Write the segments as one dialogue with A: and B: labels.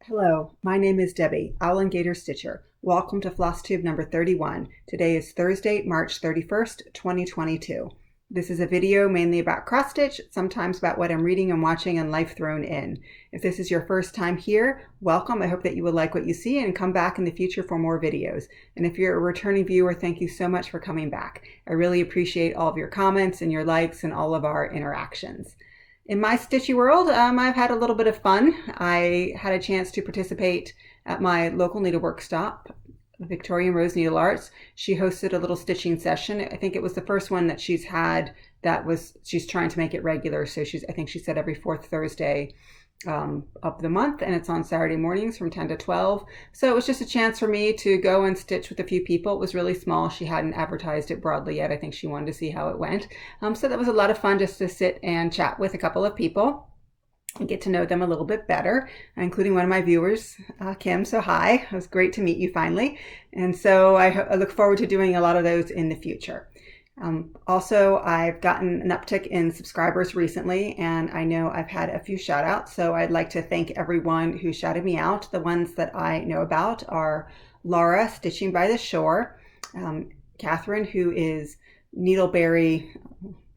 A: Hello, my name is Debbie, Owl and Gator Stitcher. Welcome to Flosstube number 31. Today is Thursday, March 31st, 2022. This is a video mainly about cross stitch, sometimes about what I'm reading and watching and life thrown in. If this is your first time here, welcome. I hope that you will like what you see and come back in the future for more videos. And if you're a returning viewer, thank you so much for coming back. I really appreciate all of your comments and your likes and all of our interactions. In my stitchy world, I've had a little bit of fun. I had a chance to participate at my local needlework stop, Victoria and Rose Needle Arts. She hosted a little stitching session. I think it was the first one that she's had she's trying to make it regular. So I think she said every fourth Thursday of the month, and it's on Saturday mornings from 10 to 12. So it was just a chance for me to go and stitch with a few people. It was really small. She hadn't advertised it broadly yet. I think she wanted to see how it went. So that was a lot of fun just to sit and chat with a couple of people and get to know them a little bit better, including one of my viewers, Kim. So hi, it was great to meet you finally. And so I look forward to doing a lot of those in the future. Also, I've gotten an uptick in subscribers recently, and I know I've had a few shout outs, so I'd like to thank everyone who shouted me out. The ones that I know about are Laura, Stitching by the Shore, Catherine, who is Needleberry,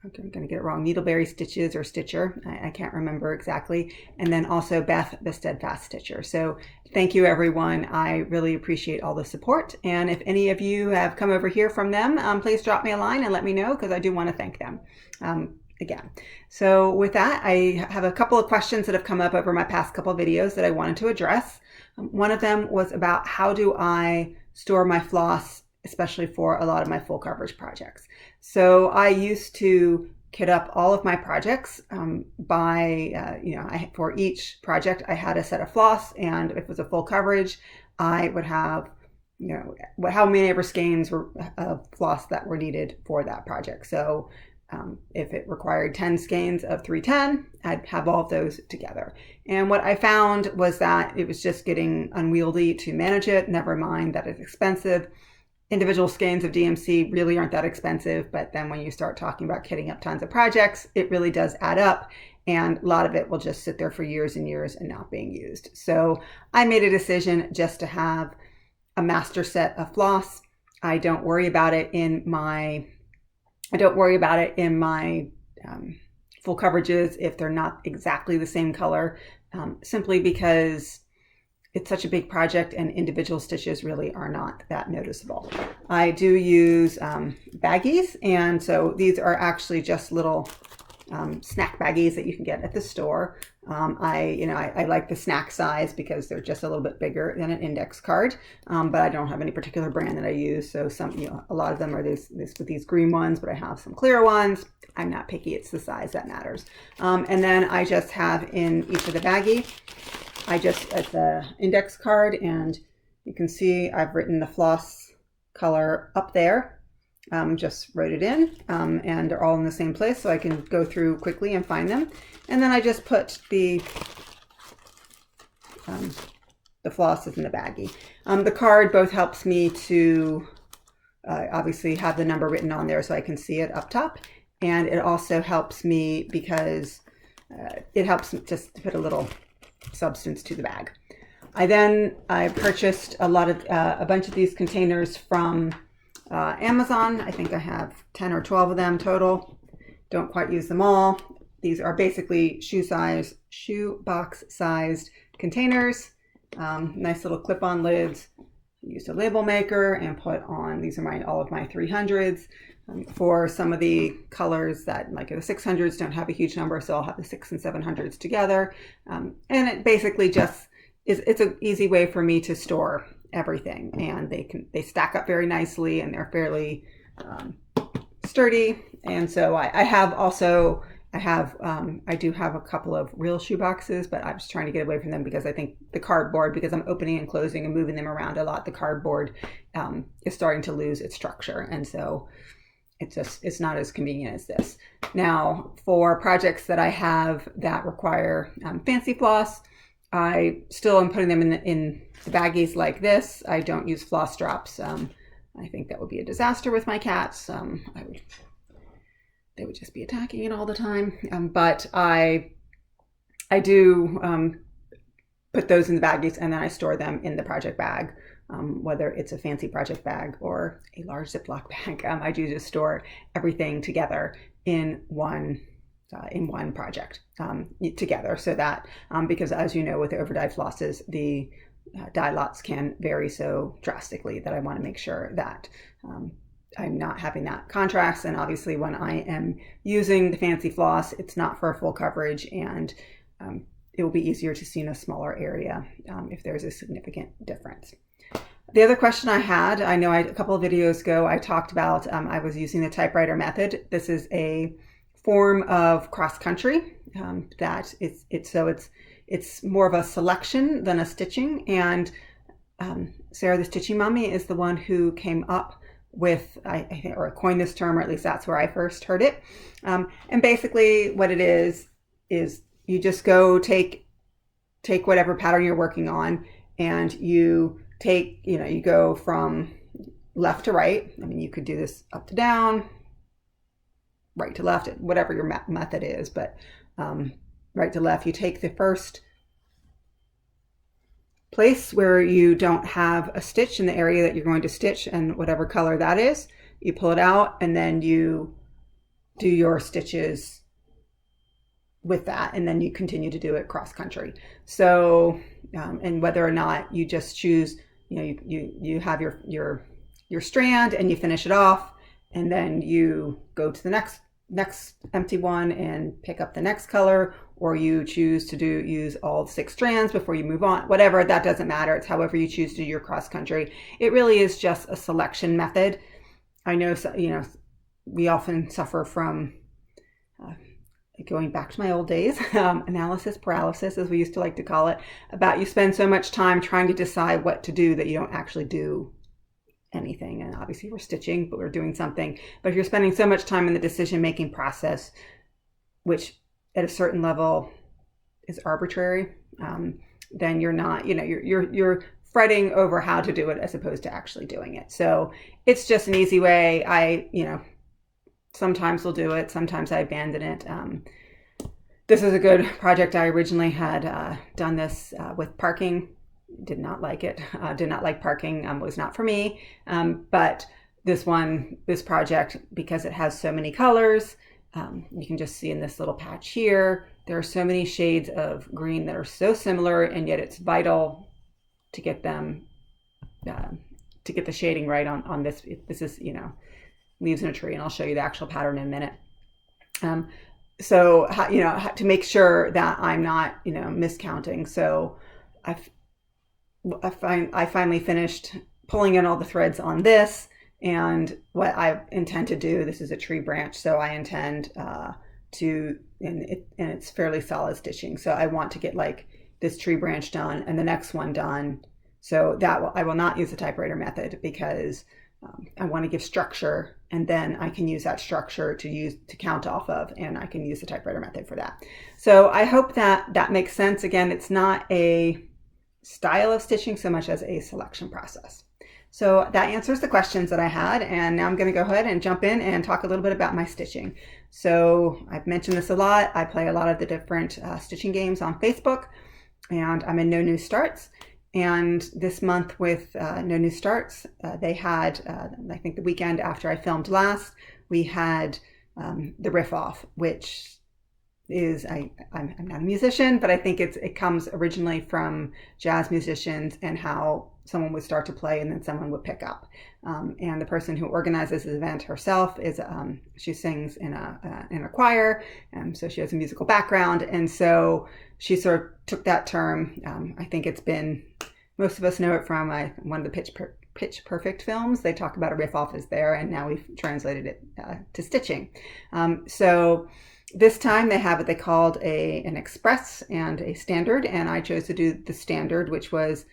A: I'm going to get it wrong, Needleberry Stitches or Stitcher, I can't remember exactly, and then also Beth, the Steadfast Stitcher. So thank you, everyone. I really appreciate all the support, and if any of you have come over here from them, please drop me a line and let me know, because I do want to thank them again. So with that, I have a couple of questions that have come up over my past couple of videos that I wanted to address. One of them was about how do I store my floss, especially for a lot of my full coverage projects. So I used to kit up all of my projects for each project I had a set of floss, and if it was a full coverage, I would have, how many ever skeins of floss that were needed for that project. So if it required 10 skeins of 310, I'd have all of those together. And what I found was that it was just getting unwieldy to manage it, never mind that it's expensive. Individual skeins of DMC really aren't that expensive, but then when you start talking about kitting up tons of projects, it really does add up, and a lot of it will just sit there for years and years and not being used. So I made a decision just to have a master set of floss. I don't worry about it in my full coverages if they're not exactly the same color, simply because it's such a big project and individual stitches really are not that noticeable. I do use baggies, and so these are actually just little snack baggies that you can get at the store. I like the snack size because they're just a little bit bigger than an index card, but I don't have any particular brand that I use. So a lot of them are these green ones, but I have some clear ones. I'm not picky, it's the size that matters. And then I just have in each of the baggie, it's the index card, and you can see I've written the floss color up there. Just wrote it in, and they're all in the same place, so I can go through quickly and find them. And then I just put the flosses in the baggie. The card both helps me to obviously have the number written on there so I can see it up top, and it also helps me because it helps just to put a little substance to the bag. I purchased a bunch of these containers from Amazon. I think I have 10 or 12 of them total. Don't quite use them all. These are basically shoe box sized containers. Nice little clip-on lids. I used a label maker and put on, these are all of my 300s. For some of the colors that, like the 600s don't have a huge number, so I'll have the 6 and 700s together. And it basically just it's an easy way for me to store everything, and they stack up very nicely, and they're fairly sturdy. And so I do have a couple of real shoe boxes, but I'm just trying to get away from them because I think the cardboard, because I'm opening and closing and moving them around a lot, the cardboard is starting to lose its structure, and so it's not as convenient as this. Now, for projects that I have that require fancy floss, I still am putting them in the baggies like this. I don't use floss drops. I think that would be a disaster with my cats. They would just be attacking it all the time. But I do put those in the baggies, and then I store them in the project bag, whether it's a fancy project bag or a large Ziploc bag. I do just store everything together in one project together, so that because as you know, with the overdyed flosses, the dye lots can vary so drastically that I want to make sure that I'm not having that contrast. And obviously when I am using the fancy floss, it's not for full coverage, and it will be easier to see in a smaller area if there's a significant difference. The other question I had, I know a couple of videos ago I talked about I was using the typewriter method. This is a form of cross country that it's more of a selection than a stitching. And Sarah, the Stitching Mommy, is the one who came up with, I think, or coined this term, or at least that's where I first heard it. And basically what it is you just go take whatever pattern you're working on, and you take, you go from left to right. I mean, you could do this up to down, right to left, whatever your method is, but right to left. You take the first place where you don't have a stitch in the area that you're going to stitch, and whatever color that is, you pull it out, and then you do your stitches with that, and then you continue to do it cross country. So and whether or not you just choose, you have your strand and you finish it off, and then you go to the next empty one and pick up the next color, or you choose to use all 6 strands before you move on, whatever, that doesn't matter. It's however you choose to do your cross country. It really is just a selection method. I know, we often suffer from going back to my old days, analysis paralysis, as we used to like to call it, about you spend so much time trying to decide what to do that you don't actually do anything. And obviously we're stitching, but we're doing something. But if you're spending so much time in the decision-making process, which at a certain level is arbitrary, then you're not, you're fretting over how to do it as opposed to actually doing it. So it's just an easy way. Sometimes we'll do it, sometimes I abandon it. This is a good project. I originally had done this with parking. Did not like it. Did not like parking. It was not for me. But this project, because it has so many colors, you can just see in this little patch here, there are so many shades of green that are so similar, and yet it's vital to get them, to get the shading right on this. This is, leaves in a tree, and I'll show you the actual pattern in a minute. So, to make sure that I'm not, miscounting. So I finally finished pulling in all the threads on this, and what I intend to do, this is a tree branch, so I intend and it's fairly solid stitching. So I want to get like this tree branch done and the next one done. So I will not use the typewriter method, because I want to give structure, and then I can use that structure to count off of, and I can use the typewriter method for that. So I hope that makes sense. Again, it's not a style of stitching so much as a selection process. So that answers the questions that I had, and now I'm going to go ahead and jump in and talk a little bit about my stitching. So I've mentioned this a lot. I play a lot of the different stitching games on Facebook, and I'm in No New Starts. And this month with No New Starts, they had, I think the weekend after I filmed last, we had the Riff Off, which is, I'm not a musician, but I think it comes originally from jazz musicians, and how someone would start to play and then someone would pick up. And the person who organizes this event herself is, she sings in a choir, and so she has a musical background. And so she sort of took that term. I think it's been, most of us know it from one of the Pitch Perfect films. They talk about a riff off is there, and now we've translated it to stitching. So this time they have what they called an express and a standard, and I chose to do the standard, which was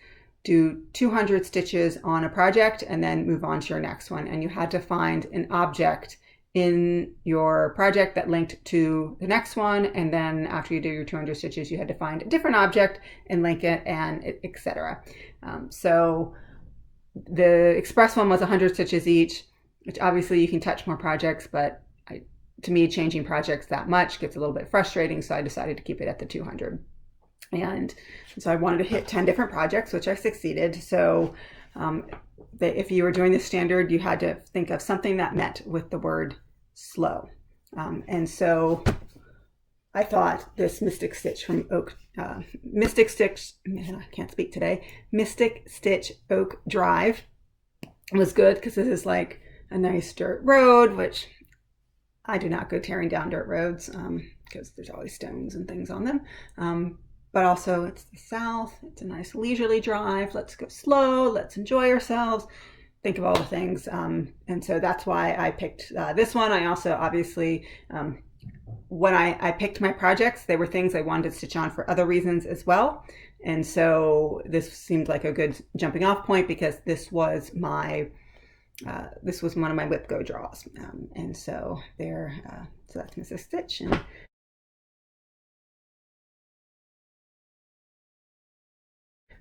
A: do 200 stitches on a project and then move on to your next one. And you had to find an object in your project that linked to the next one, and then after you do your 200 stitches, you had to find a different object and link it, and etc. So the express one was 100 stitches each, which obviously you can touch more projects, but to me, changing projects that much gets a little bit frustrating, so I decided to keep it at the 200. And so I wanted to hit 10 different projects, which I succeeded. So if you were doing the standard, you had to think of something that met with the word slow. And so I thought this Mystic Stitch from Mystic Stitch Oak Drive was good because this is like a nice dirt road, which I do not go tearing down dirt roads because there's always stones and things on them. But also it's the South, it's a nice leisurely drive, let's go slow, let's enjoy ourselves, think of all the things. And so that's why I picked this one. I also obviously, when I picked my projects, they were things I wanted to stitch on for other reasons as well. And so this seemed like a good jumping off point because this was my, this was one of my whip go draws. And so there, so that's Mrs. Stitch. And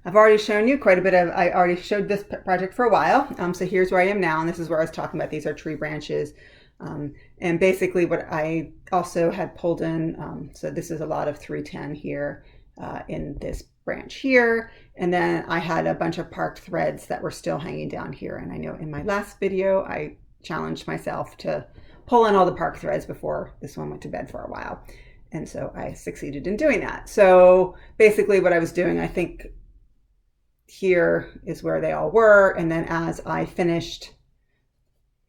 A: I've already shown you quite a bit of, I already showed this project for a while. So here's where I am now. And this is where I was talking about. These are tree branches. And basically what I also had pulled in, so this is a lot of 310 here in this branch here. And then I had a bunch of parked threads that were still hanging down here. And I know in my last video, I challenged myself to pull in all the parked threads before this one went to bed for a while. And so I succeeded in doing that. So basically what I was doing, I think, here is where they all were, and then as I finished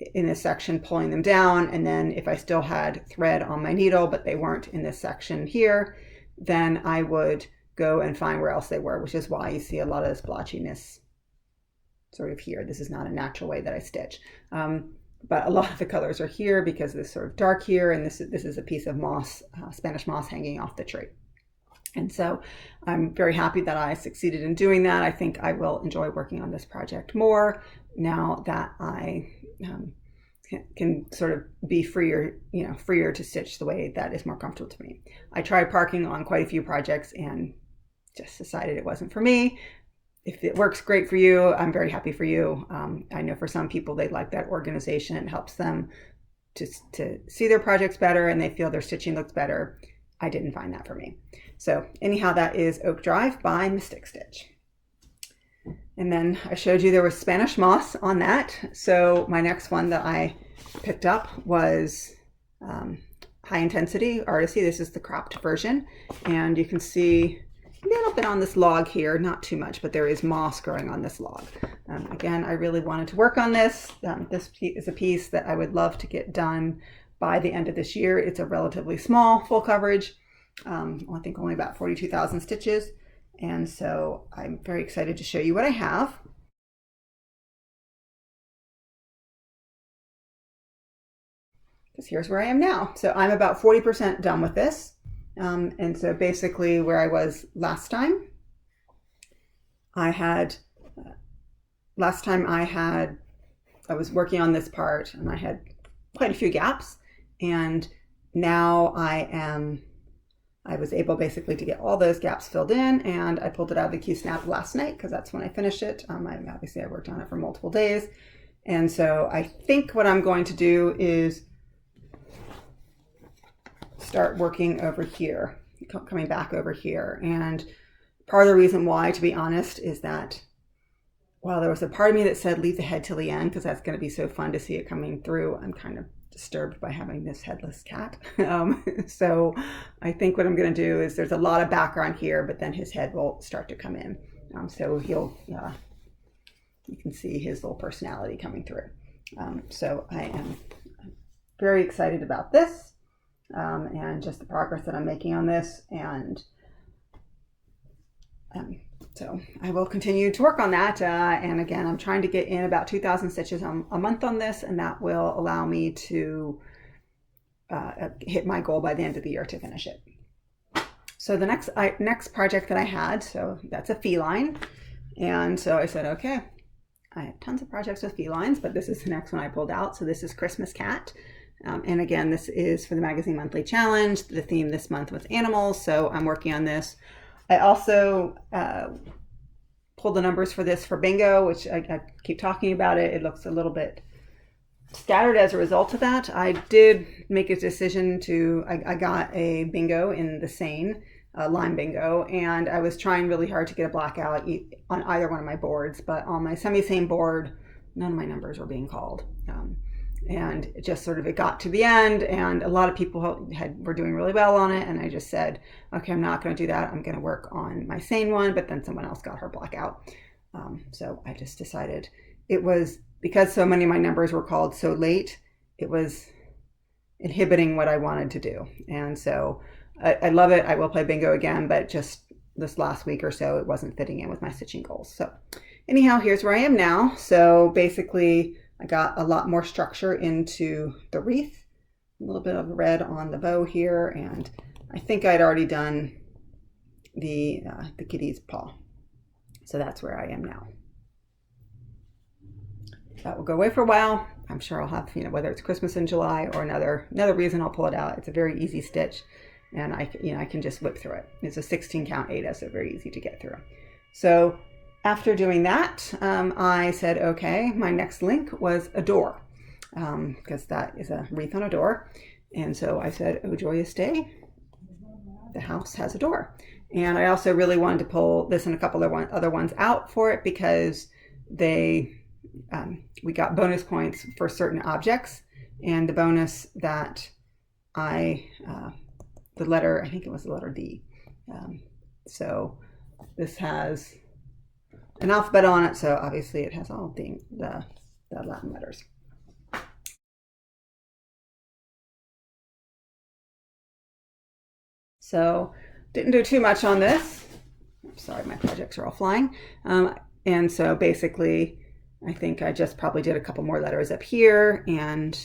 A: in this section pulling them down, and then if I still had thread on my needle but they weren't in this section here, then I would go and find where else they were, which is why you see a lot of this blotchiness sort of here. This is not a natural way that I stitch, but a lot of the colors are here because this sort of dark here, and this is a piece of moss, Spanish moss hanging off the tree. And so I'm very happy that I succeeded in doing that. I think I will enjoy working on this project more now that I can sort of be freer, freer to stitch the way that is more comfortable to me. I tried parking on quite a few projects and just decided it wasn't for me. If it works great for you, I'm very happy for you. I know for some people, they like that organization. It helps them to see their projects better and they feel their stitching looks better. I didn't find that for me. So anyhow, that is Oak Drive by Mystic Stitch. And then I showed you there was Spanish moss on that. So my next one that I picked up was High Intensity Artecy. This is the cropped version. And you can see a little bit on this log here, not too much, but there is moss growing on this log. Again, I really wanted to work on this. This is a piece that I would love to get done by the end of this year. It's a relatively small full coverage. I think only about 42,000 stitches. And so I'm very excited to show you what I have. Because here's where I am now. So I'm about 40% done with this. And so basically where I was last time, I was working on this part and I had quite a few gaps. And now I was able basically to get all those gaps filled in, and I pulled it out of the Q-snap last night because that's when I finished it. Obviously I worked on it for multiple days. And so I think what I'm going to do is start working over here, coming back over here. And part of the reason why, to be honest, is that while there was a part of me that said leave the head till the end because that's going to be so fun to see it coming through, I'm kind of disturbed by having this headless cat. So I think what I'm going to do is there's a lot of background here, but then his head will start to come in. So you can see his little personality coming through. So I am very excited about this and just the progress that I'm making on this. And so I will continue to work on that. And again, I'm trying to get in about 2,000 stitches a month on this, and that will allow me to hit my goal by the end of the year to finish it. So the next project that I had, so that's a feline. And so I said, okay, I have tons of projects with felines, but this is the next one I pulled out. So this is Christmas Cat. And again, this is for the Magazine Monthly Challenge. The theme this month was animals, so I'm working on this. I also pulled the numbers for this for bingo, which I keep talking about it. It looks a little bit scattered as a result of that. I did make a decision to, I got a bingo in the Seine Lime Bingo, and I was trying really hard to get a blackout on either one of my boards, but on my semi-same board, none of my numbers were being called. And it just sort of, it got to the end, and a lot of people were doing really well on it, and I just said, okay, I'm not going to do that. I'm going to work on my sane one, but then someone else got her blackout. So I just decided it was, because so many of my numbers were called so late, it was inhibiting what I wanted to do. And so I love it. I will play bingo again, but just this last week or so, it wasn't fitting in with my stitching goals. So anyhow, here's where I am now. So basically, I got a lot more structure into the wreath, a little bit of red on the bow here, and I think I'd already done the kitty's paw. So that's where I am now. That will go away for a while. I'm sure I'll have, whether it's Christmas in July or another reason, I'll pull it out. It's a very easy stitch, and I can just whip through it. It's a 16 count Aida, so very easy to get through. So after doing that, I said, okay, my next link was a door, because that is a wreath on a door. And so I said, oh, joyous day, the house has a door. And I also really wanted to pull this and a couple of other ones out for it, because we got bonus points for certain objects. And the bonus that the letter, I think it was the letter D. So this has an alphabet on it, so obviously it has all the Latin letters. So didn't do too much on this. Sorry, my projects are all flying. And so basically, I think I just probably did a couple more letters up here and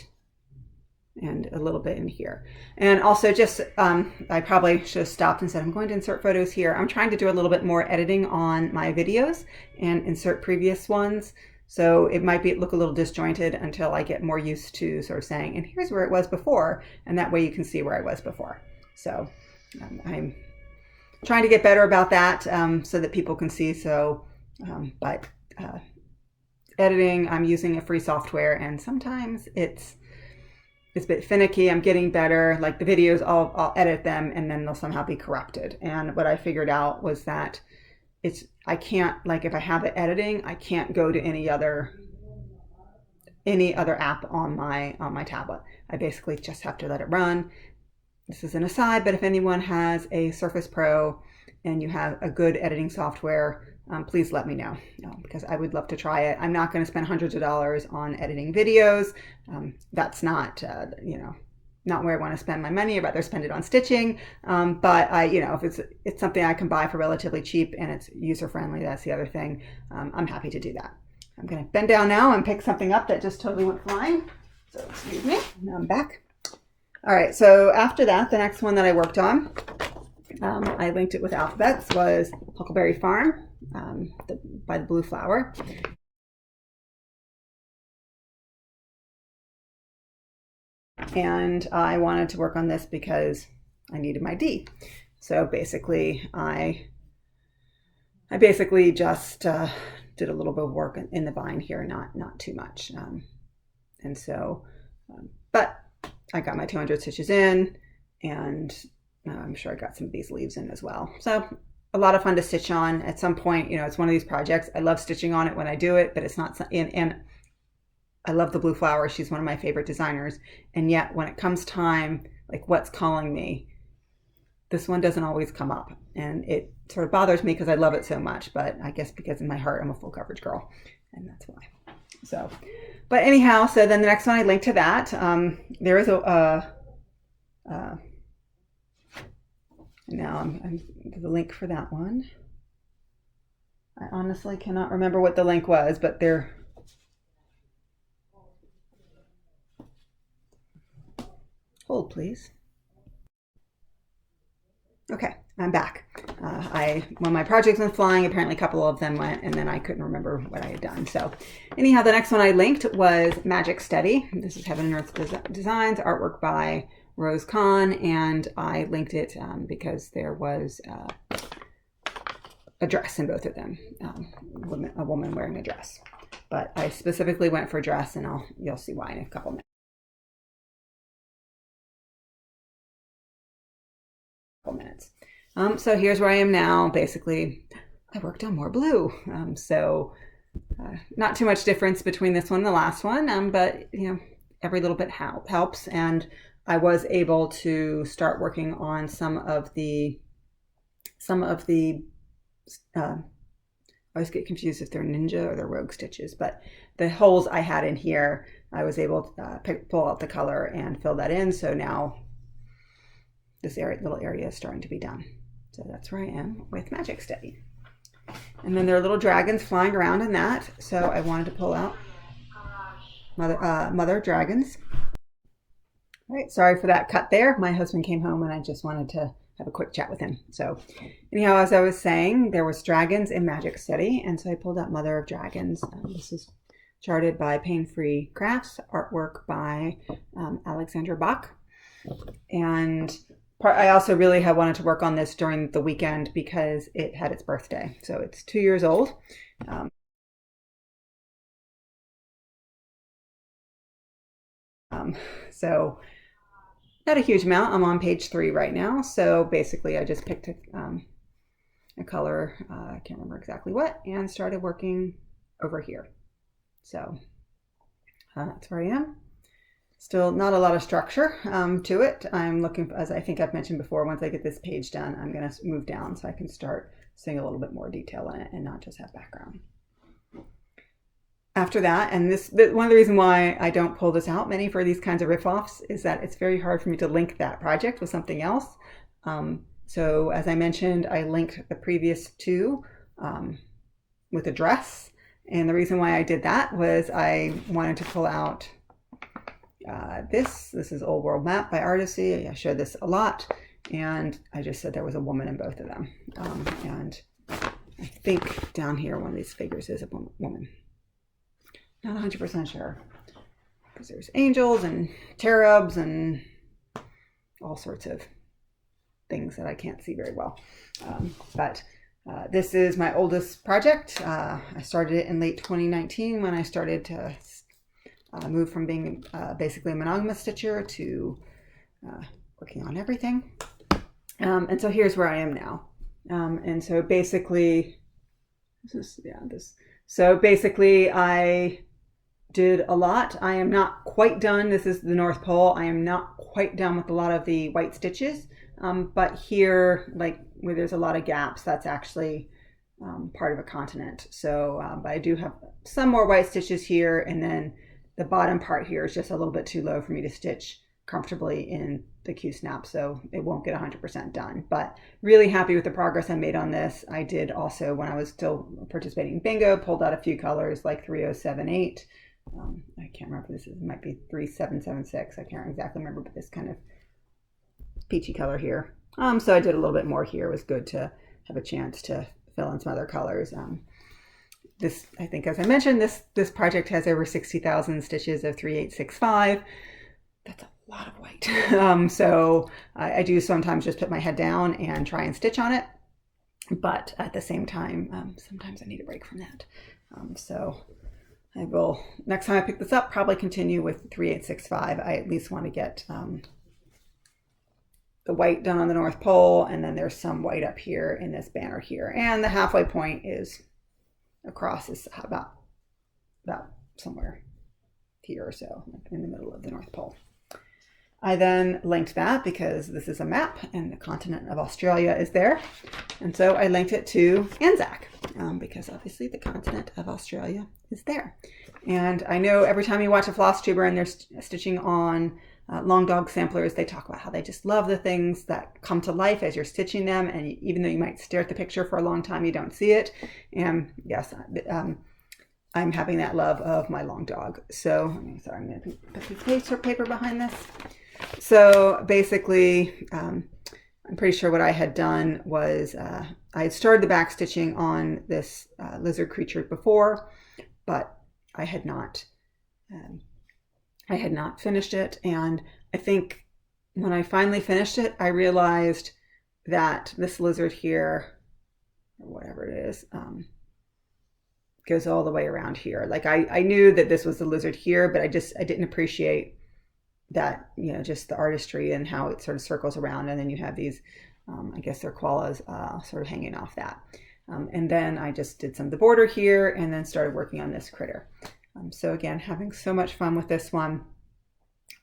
A: a little bit in here. And also just, I probably should have stopped and said, I'm going to insert photos here. I'm trying to do a little bit more editing on my videos and insert previous ones. So it might look a little disjointed until I get more used to sort of saying, and here's where it was before. And that way you can see where I was before. So I'm trying to get better about that, so that people can see. So, editing, I'm using a free software, and sometimes it's a bit finicky. I'm getting better. Like the videos, I'll edit them and then they'll somehow be corrupted. And what I figured out was that I can't, like if I have it editing, I can't go to any other app on my tablet. I basically just have to let it run. This is an aside, but if anyone has a Surface Pro and you have a good editing software, please let me know, because I would love to try it. I'm not going to spend hundreds of dollars on editing videos. That's not, not where I want to spend my money. I'd rather spend it on stitching. But if it's something I can buy for relatively cheap and it's user friendly, that's the other thing. I'm happy to do that. I'm going to bend down now and pick something up that just totally went flying. So excuse me. Now I'm back. All right. So after that, the next one that I worked on, I linked it with alphabets, was Huckleberry Farm. By the Blue Flower. And I wanted to work on this because I needed my D. So basically, I basically just did a little bit of work in the vine here, not too much. And so, but I got my 200 stitches in, and I'm sure I got some of these leaves in as well. So a lot of fun to stitch on. At some point, it's one of these projects. I love stitching on it when I do it, but it's not, and I love the Blue Flower. She's one of my favorite designers. And yet when it comes time, like what's calling me, this one doesn't always come up. And it sort of bothers me because I love it so much, but I guess because in my heart, I'm a full coverage girl, and that's why. So, but anyhow, so then the next one I linked to that. There is now I'm the link for that one. I honestly cannot remember what the link was, but there. Hold, please. Okay, I'm back. When my projects went flying, apparently a couple of them went, and then I couldn't remember what I had done. So anyhow, the next one I linked was Magic Steady. This is Heaven and Earth Designs, artwork by Rose Kahn, and I linked it because there was a dress in both of them, a woman wearing a dress. But I specifically went for dress, and you'll see why in a couple minutes. So here's where I am now. Basically, I worked on more blue. Not too much difference between this one and the last one, but every little bit helps. And I was able to start working on some of the I always get confused if they're ninja or they're rogue stitches, but the holes I had in here, I was able to pull out the color and fill that in. So now this little area is starting to be done. So that's where I am with Magic Steady. And then there are little dragons flying around in that. So I wanted to pull out mother dragons. All right, sorry for that cut there. My husband came home and I just wanted to have a quick chat with him. So anyhow, as I was saying, there was dragons in Magic Steady, and so I pulled out Mother of Dragons. This is charted by Paine Free Crafts, artwork by Alexandra Bach. And I also really have wanted to work on this during the weekend because it had its birthday. So it's 2 years old. So not a huge amount. I'm on page 3 right now. So basically I just picked a color, I can't remember exactly what, and started working over here. So that's where I am. Still not a lot of structure to it. I'm looking, as I think I've mentioned before, once I get this page done, I'm going to move down so I can start seeing a little bit more detail in it and not just have background. After that, and one of the reasons why I don't pull this out many for these kinds of riff-offs is that it's very hard for me to link that project with something else. So as I mentioned, I linked the previous two with a dress. And the reason why I did that was I wanted to pull out this is Old World Map by Artecy. I showed this a lot. And I just said there was a woman in both of them. And I think down here, one of these figures is a woman. Not 100% sure, because there's angels and cherubs and all sorts of things that I can't see very well. But this is my oldest project. I started it in late 2019 when I started to move from being basically a monogamous stitcher to working on everything. And so here's where I am now. And so basically, So basically I did a lot. I am not quite done. This is the North Pole. I am not quite done with a lot of the white stitches. But here, like where there's a lot of gaps, that's actually part of a continent. So, but I do have some more white stitches here. And then the bottom part here is just a little bit too low for me to stitch comfortably in the Q-snap. So it won't get 100% done, but really happy with the progress I made on this. I did also, when I was still participating in bingo, pulled out a few colors like 3078. I can't remember, it might be 3776. I can't exactly remember, but this kind of peachy color here. So I did a little bit more here. It was good to have a chance to fill in some other colors. This, I think, as I mentioned, this project has over 60,000 stitches of 3865. That's a lot of white. So I do sometimes just put my head down and try and stitch on it. But at the same time, sometimes I need a break from that. So I will, next time I pick this up, probably continue with 3865. I at least want to get the white done on the North Pole, and then there's some white up here in this banner here. And the halfway point is across, is about somewhere here or so, in the middle of the North Pole. I then linked that because this is a map and the continent of Australia is there. And so I linked it to Anzak because obviously the continent of Australia is there. And I know every time you watch a Flosstuber and they're stitching on long dog samplers, they talk about how they just love the things that come to life as you're stitching them. And even though you might stare at the picture for a long time, you don't see it. And yes, I'm having that love of my long dog. So, sorry, I'm going to put this paper behind this. So basically, I'm pretty sure what I had done was I had started the back stitching on this lizard creature before, but I had not finished it. And I think when I finally finished it, I realized that this lizard here, or whatever it is, goes all the way around here. Like I knew that this was the lizard here, but I didn't appreciate that, just the artistry and how it sort of circles around. And then you have these I guess their koalas sort of hanging off that. And then I just did some of the border here and then started working on this critter. So again, having so much fun with this one.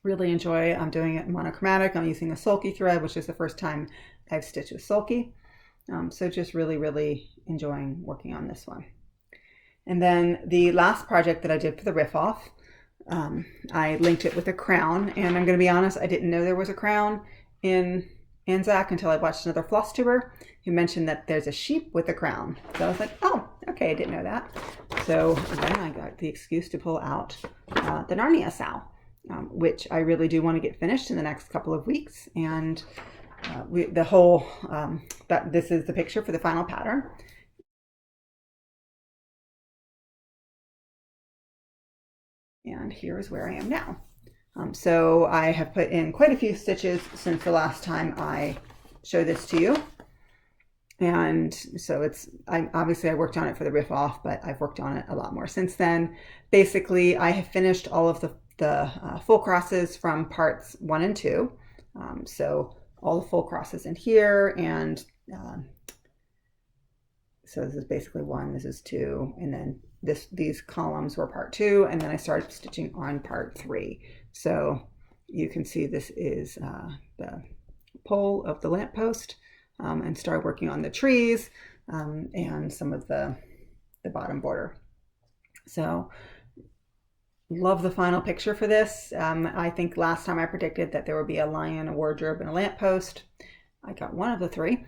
A: Really enjoy. I'm doing it monochromatic. I'm using a sulky thread, which is the first time I've stitched with sulky. So just really, really enjoying working on this one. And then the last project that I did for the Riff Off, I linked it with a crown. And I'm going to be honest, I didn't know there was a crown in Anzak until I watched another Flosstuber who mentioned that there's a sheep with a crown. So I was like, oh, okay, I didn't know that. So then I got the excuse to pull out the Narnia sow, which I really do want to get finished in the next couple of weeks. And this is the picture for the final pattern. And here is where I am now. So I have put in quite a few stitches since the last time I showed this to you. And so obviously I worked on it for the Riff Off, but I've worked on it a lot more since then. Basically, I have finished all of the full crosses from parts 1 and 2. So all the full crosses in here, and so this is basically 1, this is 2, and then these columns were part 2, and then I started stitching on part 3. So you can see this is the pole of the lamppost, and start working on the trees and some of the bottom border. So love the final picture for this. I think last time I predicted that there would be a lion, a wardrobe, and a lamppost. I got one of the 3,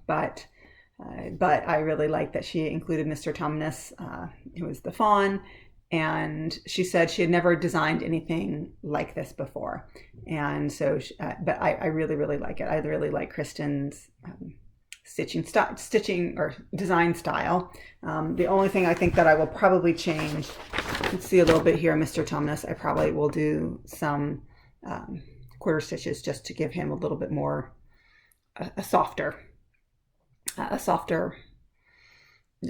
A: but I really like that she included Mr. Tumnus, who was the fawn, and she said she had never designed anything like this before. And so, but I really, really like it. I really like Kristen's stitching or design style. The only thing I think that I will probably change, you can see a little bit here, Mr. Tumnus, I probably will do some quarter stitches just to give him a little bit more, a softer,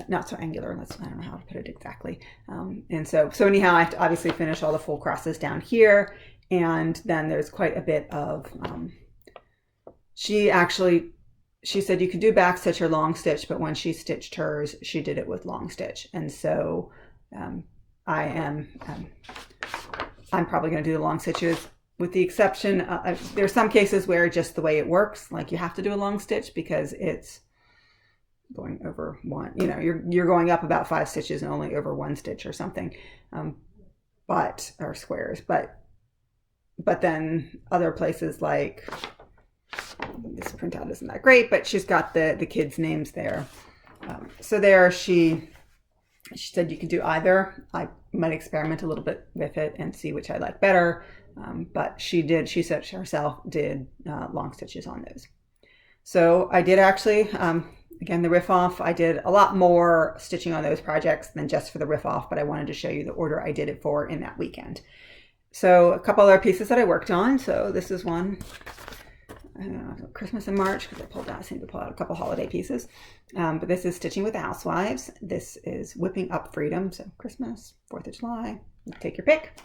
A: not so angular, I don't know how to put it exactly. And so anyhow, I have to obviously finish all the full crosses down here. And then there's quite a bit of, she said you could do back stitch or long stitch, but when she stitched hers, she did it with long stitch. And so I'm probably going to do the long stitches, with the exception, there's some cases where just the way it works, like you have to do a long stitch because it's going over one, you're going up about 5 stitches and only over 1 stitch or something, or squares, but then other places, like this printout isn't that great, but she's got the kids' names there. So there she said you could do either. I might experiment a little bit with it and see which I like better. But she said she herself did long stitches on those. So I did actually, again, the Riff Off, I did a lot more stitching on those projects than just for the Riff Off, but I wanted to show you the order I did it for in that weekend. So a couple other pieces that I worked on. So this is one, I don't know, Christmas in March, because I seem to pull out a couple holiday pieces. But this is Stitching with the Housewives. This is Whipping Up Freedom. So Christmas, 4th of July, take your pick.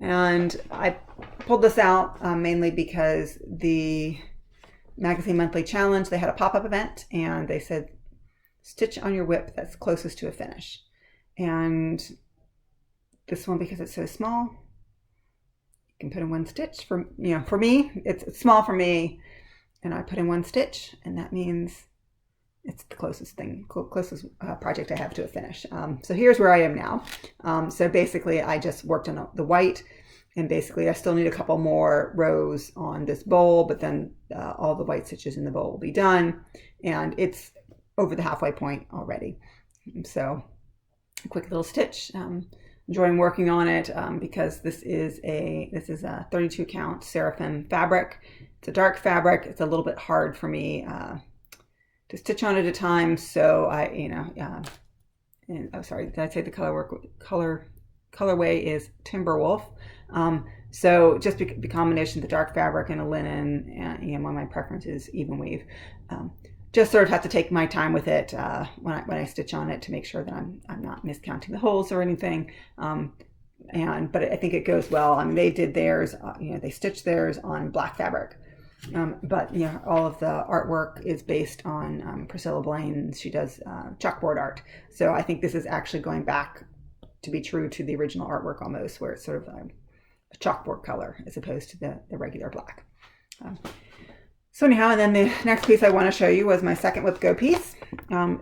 A: And I pulled this out mainly because the Magazine Monthly Challenge, they had a pop-up event, and they said, stitch on your whip that's closest to a finish. And this one, because it's so small, you can put in 1 stitch. For me, it's small for me, and I put in 1 stitch, and that means it's the closest project I have to a finish. So here's where I am now. So basically I just worked on the white, and basically I still need a couple more rows on this bowl, but then all the white stitches in the bowl will be done, and it's over the halfway point already. So a quick little stitch. Enjoying working on it because this is a 32 count Seraphim fabric. It's a dark fabric. It's a little bit hard for me to stitch on at a time. So sorry, did I say the colorway is Timberwolf. So just the combination of the dark fabric and a linen, and one of my preferences is evenweave. Just sort of have to take my time with it when I stitch on it to make sure that I'm not miscounting the holes or anything. but I think it goes well. I mean, they did theirs, they stitched theirs on black fabric. But all of the artwork is based on Priscilla Blaine. She does chalkboard art. So I think this is actually going back to be true to the original artwork almost, where it's sort of a chalkboard color as opposed to the regular black. So anyhow, and then the next piece I want to show you was my second Whip Go piece.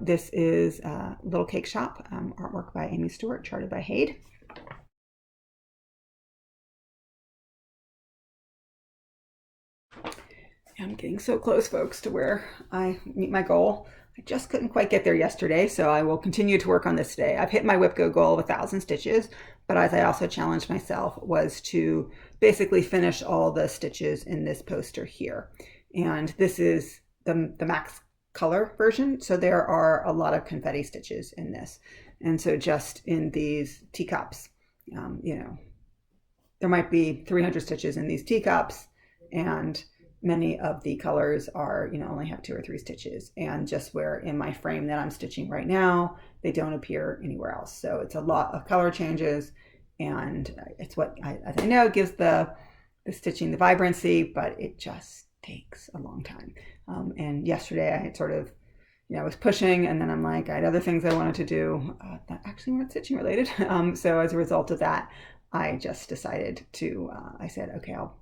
A: This is Little Cake Shop, artwork by Aimee Stewart, charted by Hade. I'm getting so close, folks, to where I meet my goal. I just couldn't quite get there yesterday, so I will continue to work on this today. I've hit my Whip Go goal of 1,000 stitches, but as I also challenged myself was to basically finish all the stitches in this poster here. And this is the max color version, so there are a lot of confetti stitches in this. And so just in these teacups, there might be 300 stitches in these teacups, and many of the colors are, only have 2 or 3 stitches. And just where in my frame that I'm stitching right now, they don't appear anywhere else. So it's a lot of color changes, and it's what as I know gives the stitching the vibrancy, but it just takes a long time. And yesterday I had sort of, I was pushing, and then I'm like, I had other things I wanted to do that actually weren't stitching related. So as a result of that, I just decided to, I said, okay, I'll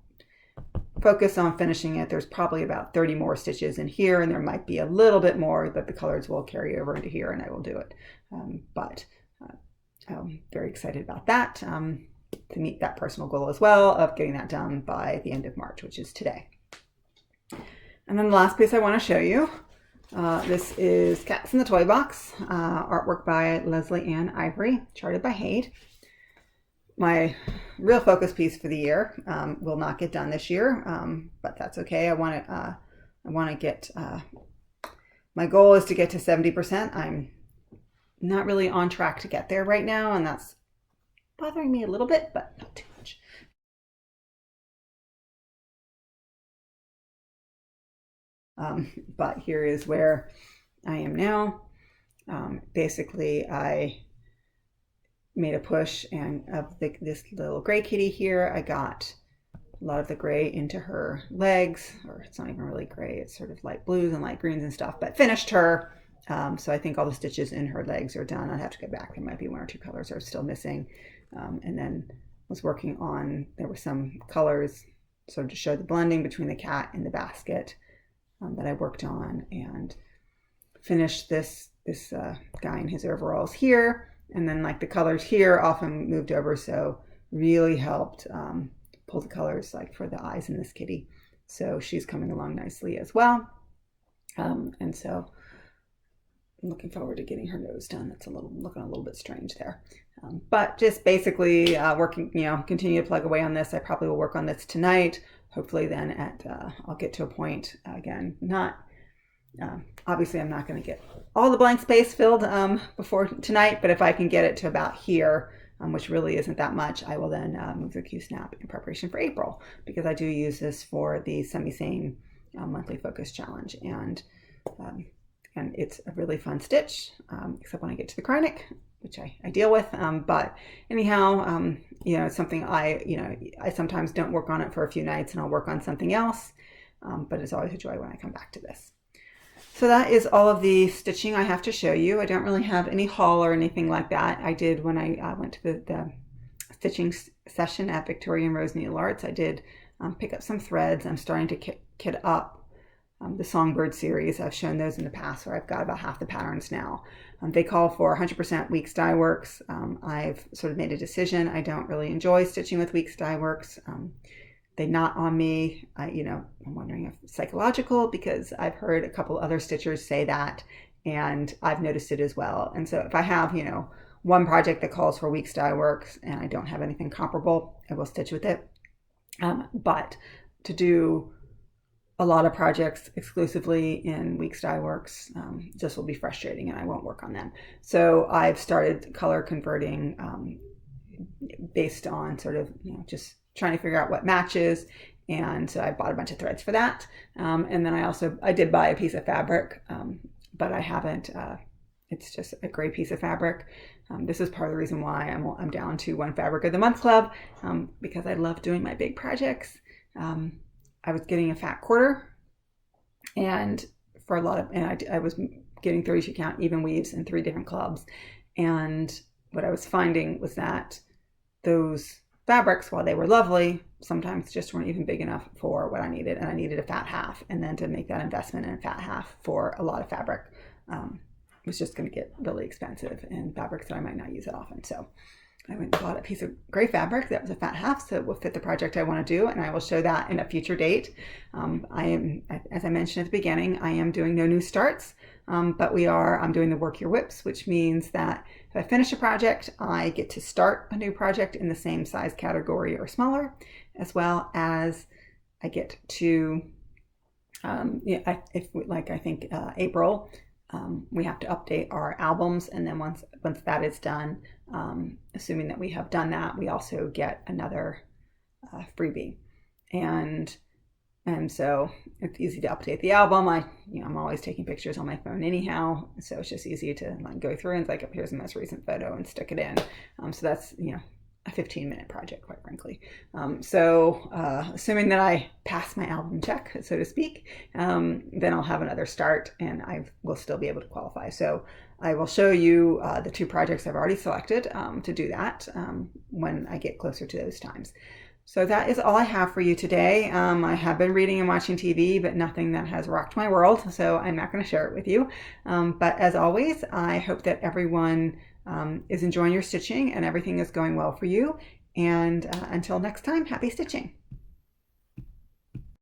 A: focus on finishing it. There's probably about 30 more stitches in here, and there might be a little bit more that the colors will carry over into here, and I will do it. But I'm very excited about that, to meet that personal goal as well of getting that done by the end of March, which is today. And then the last piece I want to show you, this is Cats in the Toy Box, artwork by Lesley Anne Ivory, charted by Hade. My real focus piece for the year will not get done this year, but that's okay. I want to get, my goal is to get to 70%. I'm not really on track to get there right now, and that's bothering me a little bit, but not too much. But here is where I am now. Basically, I made a push, and of this little gray kitty here, I got a lot of the gray into her legs, or it's not even really gray, it's sort of light blues and light greens and stuff, but finished her. So I think all the stitches in her legs are done. I'd have to go back. There might be 1 or 2 colors are still missing. And then was working on, there were some colors sort of to show the blending between the cat and the basket that I worked on, and finished this guy in his overalls here. And then like the colors here often moved over, so really helped pull the colors like for the eyes in this kitty. So she's coming along nicely as well. And so I'm looking forward to getting her nose done. It's looking a little bit strange there. But just basically working, continue to plug away on this. I probably will work on this tonight. Hopefully then I'll get to a point, again, obviously I'm not going to get all the blank space filled before tonight, but if I can get it to about here, which really isn't that much, I will then move the Q-Snap in preparation for April, because I do use this for the Semi-Sane monthly focus challenge, and it's a really fun stitch, except when I get to the Krynic, which I deal with. But anyhow, it's something I sometimes don't work on it for a few nights, and I'll work on something else, but it's always a joy when I come back to this. So that is all of the stitching I have to show you. I don't really have any haul or anything like that. I did when I went to the stitching session at Victoria and Rose Needle Arts. I did pick up some threads. I'm starting to kit up the Songbird series. I've shown those in the past, where I've got about half the patterns now. They call for 100% Weeks Dye Works. I've sort of made a decision. I don't really enjoy stitching with Weeks Dye Works. They knot on me. I'm wondering if it's psychological, because I've heard a couple other stitchers say that, and I've noticed it as well. And so if I have, one project that calls for Weeks Dye Works and I don't have anything comparable, I will stitch with it. But to do a lot of projects exclusively in Weeks Dye Works just will be frustrating, and I won't work on them. So I've started color converting based on sort of, just trying to figure out what matches, and so I bought a bunch of threads for that. And then I did buy a piece of fabric, but I haven't, it's just a gray piece of fabric. This is part of the reason why I'm down to one Fabric of the Month club, because I love doing my big projects. I was getting a fat quarter, and for a lot of, and I was getting 32 count even weaves in 3 different clubs. And what I was finding was that those fabrics, while they were lovely, sometimes just weren't even big enough for what I needed. And I needed a fat half. And then to make that investment in a fat half for a lot of fabric was just going to get really expensive in fabrics that I might not use that often. So I went and bought a piece of gray fabric that was a fat half, so it will fit the project I want to do, and I will show that in a future date. As I mentioned at the beginning, I am doing no new starts, but I'm doing the work your whips, which means that if I finish a project, I get to start a new project in the same size category or smaller, as well as I get to, April, we have to update our albums, and then once that is done, assuming that we have done that, we also get another freebie, and so it's easy to update the album. I'm always taking pictures on my phone anyhow, so it's just easy to go through and it's here's the most recent photo and stick it in. So that's a 15-minute project, quite frankly. Assuming that I pass my album check, so to speak, then I'll have another start and I will still be able to qualify. So I will show you the 2 projects I've already selected to do that when I get closer to those times. So that is all I have for you today. I have been reading and watching TV, but nothing that has rocked my world, so I'm not going to share it with you. But as always, I hope that everyone is enjoying your stitching and everything is going well for you. And until next time, happy stitching.